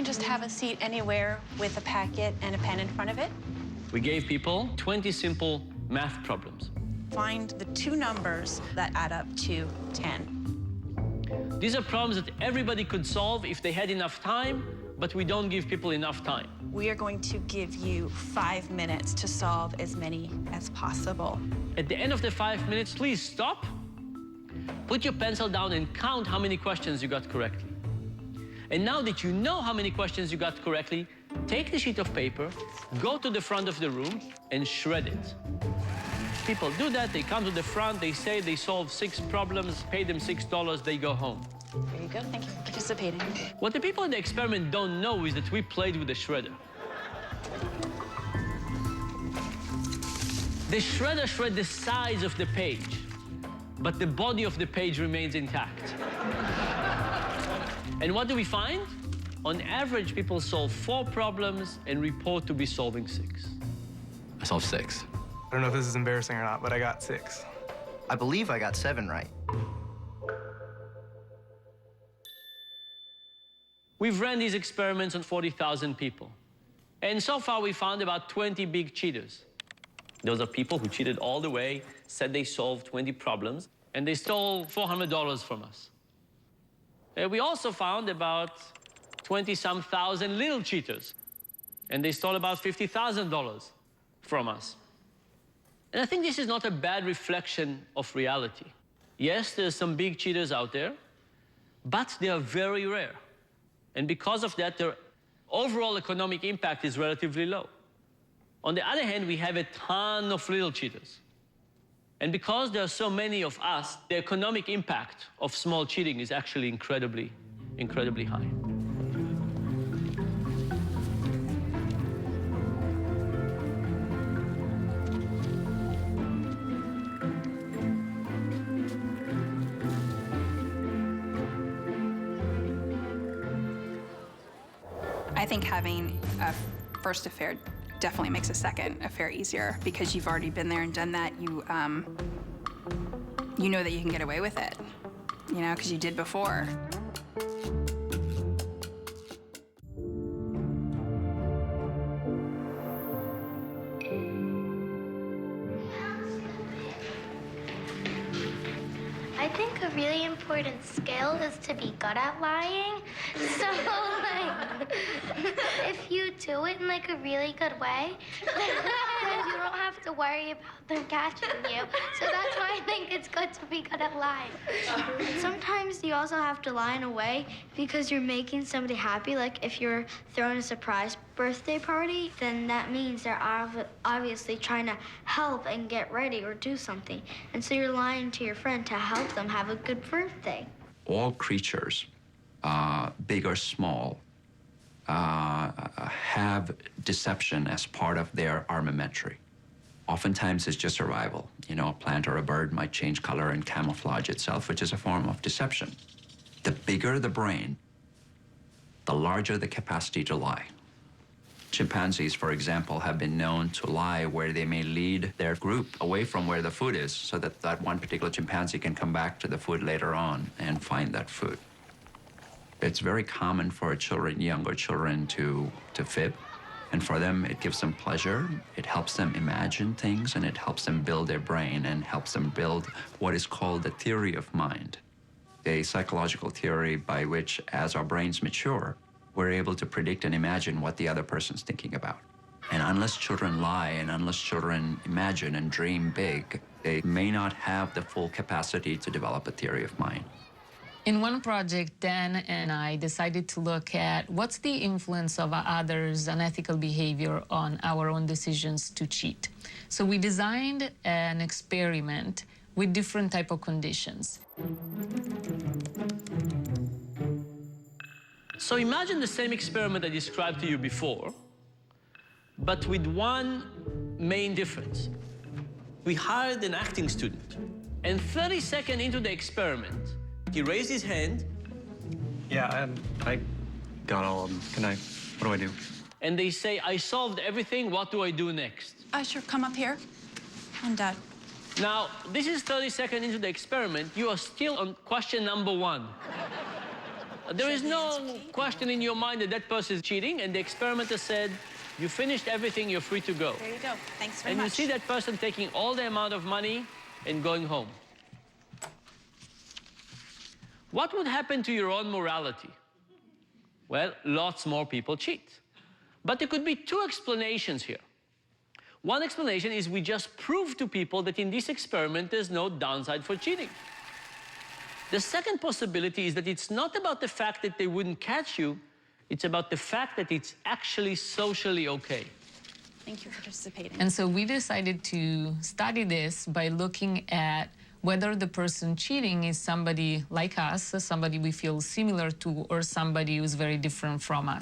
just have a seat anywhere with a packet and a pen in front of it. We gave people 20 simple math problems. Find the two numbers that add up to 10. These are problems that everybody could solve if they had enough time, but we don't give people enough time. We are going to give you 5 minutes to solve as many as possible. At the end of the 5 minutes, please stop, put your pencil down and count how many questions you got correctly. And now that you know how many questions you got correctly, take the sheet of paper, go to the front of the room and shred it. People do that, they come to the front, they say they solved 6 problems, pay them $6, they go home. Very good, thank you for participating. What the people in the experiment don't know is that we played with the shredder. The shredder shred the size of the page, but the body of the page remains intact. And what do we find? On average, people solve 4 problems and report to be solving 6. I solved 6. I don't know if this is embarrassing or not, but I got 6. I believe I got 7 right. We've ran these experiments on 40,000 people. And so far, we found about 20 big cheaters. Those are people who cheated all the way, said they solved 20 problems, and they stole $400 from us. We also found about 20-some thousand little cheaters, and they stole about $50,000 from us. And I think this is not a bad reflection of reality. Yes, there's some big cheaters out there, but they are very rare. And because of that, their overall economic impact is relatively low. On the other hand, we have a ton of little cheaters. And because there are so many of us, the economic impact of small cheating is actually incredibly, incredibly high. I think having a first affair definitely makes a second affair easier because you've already been there and done that. You know that you can get away with it, you know, because you did before. I think a really important skill is to be good at lying. So, like, if you do it in, like, a really good way, then you don't have to worry about them catching you. So that's why I think it's good to be good at lying. Sometimes you also have to lie in a way because you're making somebody happy. Like, if you're throwing a surprise birthday party, then that means they're obviously trying to help and get ready or do something. And so you're lying to your friend to help them have a good birthday. All creatures, big or small, have deception as part of their armamentary. Oftentimes it's just survival. You know, a plant or a bird might change color and camouflage itself, which is a form of deception. The bigger the brain, the larger the capacity to lie. Chimpanzees, for example, have been known to lie where they may lead their group away from where the food is so that that one particular chimpanzee can come back to the food later on and find that food. It's very common for children, younger children, to fib. And for them, it gives them pleasure. It helps them imagine things, and it helps them build their brain and helps them build what is called the theory of mind, a psychological theory by which, as our brains mature, we're able to predict and imagine what the other person's thinking about. And unless children lie and unless children imagine and dream big, they may not have the full capacity to develop a theory of mind. In one project, Dan and I decided to look at what's the influence of others' unethical behavior on our own decisions to cheat. So we designed an experiment with different type of conditions. So imagine the same experiment I described to you before, but with one main difference. We hired an acting student, and 30 seconds into the experiment, he raised his hand. Yeah, I got all of them. What do I do? And they say, I solved everything, what do I do next? Sure, come up here. And Dad. Now, this is 30 seconds into the experiment. You are still on question number 1. There is no question in your mind that that person is cheating, and the experimenter said, you finished everything, you're free to go. There you go. Thanks very And much. you see that person taking all the amount of money and going home. What would happen to your own morality? Well, lots more people cheat. But there could be two explanations here. One explanation is we just proved to people that in this experiment there's no downside for cheating. The second possibility is that it's not about the fact that they wouldn't catch you, it's about the fact that it's actually socially okay. Thank you for participating. And so we decided to study this by looking at whether the person cheating is somebody like us, somebody we feel similar to, or somebody who's very different from us.